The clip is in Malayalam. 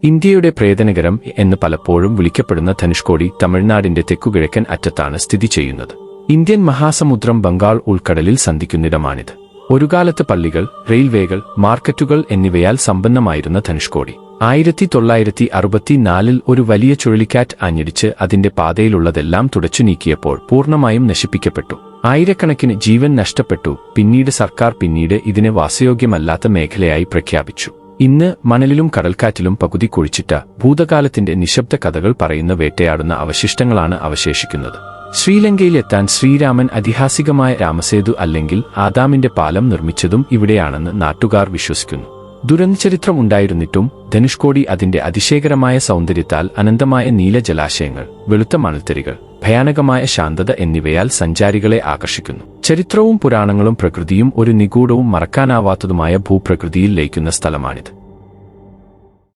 ഇന്ത്യയുടെ പ്രേതനഗരം എന്ന് പലപ്പോഴും വിളിക്കപ്പെടുന്ന ധനുഷ്കോടി തമിഴ്നാടിന്റെ തെക്കുകിഴക്കൻ അറ്റത്താണ് സ്ഥിതി ചെയ്യുന്നത്. ഇന്ത്യൻ മഹാസമുദ്രം ബംഗാൾ ഉൾക്കടലിൽ സന്ധിക്കുന്നിടമാണിത്. ഒരുകാലത്ത് പള്ളികൾ, റെയിൽവേകൾ, മാർക്കറ്റുകൾ എന്നിവയാൽ സമ്പന്നമായിരുന്ന ധനുഷ്കോടി 1964 ഒരു വലിയ ചുഴലിക്കാറ്റ് ആഞ്ഞടിച്ച് അതിന്റെ പാതയിലുള്ളതെല്ലാം തുടച്ചു നീക്കിയപ്പോൾ പൂർണ്ണമായും നശിപ്പിക്കപ്പെട്ടു. ആയിരക്കണക്കിന് ജീവൻ നഷ്ടപ്പെട്ടു. പിന്നീട് സർക്കാർ ഇതിനെ വാസയോഗ്യമല്ലാത്ത മേഖലയായി പ്രഖ്യാപിച്ചു. ഇന്ന് മണലിലും കടൽക്കാറ്റിലും പകുതി കുഴിച്ചിട്ട ഭൂതകാലത്തിന്റെ നിശബ്ദ കഥകൾ പറയുന്ന വേട്ടയാടുന്ന അവശിഷ്ടങ്ങളാണ് അവശേഷിക്കുന്നത്. ശ്രീലങ്കയിലെത്താൻ ശ്രീരാമൻ ഐതിഹാസികമായ രാമസേതു അല്ലെങ്കിൽ ആദാമിന്റെ പാലം നിർമ്മിച്ചതും ഇവിടെയാണെന്ന് നാട്ടുകാർ വിശ്വസിക്കുന്നു. ദുരന്തചരിത്രം ഉണ്ടായിരുന്നിട്ടും ധനുഷ്കോടി അതിന്റെ അതിശയകരമായ സൗന്ദര്യത്താൽ, അനന്തമായ നീല ജലാശയങ്ങൾ, വെളുത്ത മണൽത്തരികൾ, ഭയാനകമായ ശാന്തത എന്നിവയാൽ സഞ്ചാരികളെ ആകർഷിക്കുന്നു. ചരിത്രവും പുരാണങ്ങളും പ്രകൃതിയും ഒരു നിഗൂഢവും മറക്കാനാവാത്തതുമായ ഭൂപ്രകൃതിയിൽ ലയിക്കുന്ന സ്ഥലമാണിത്.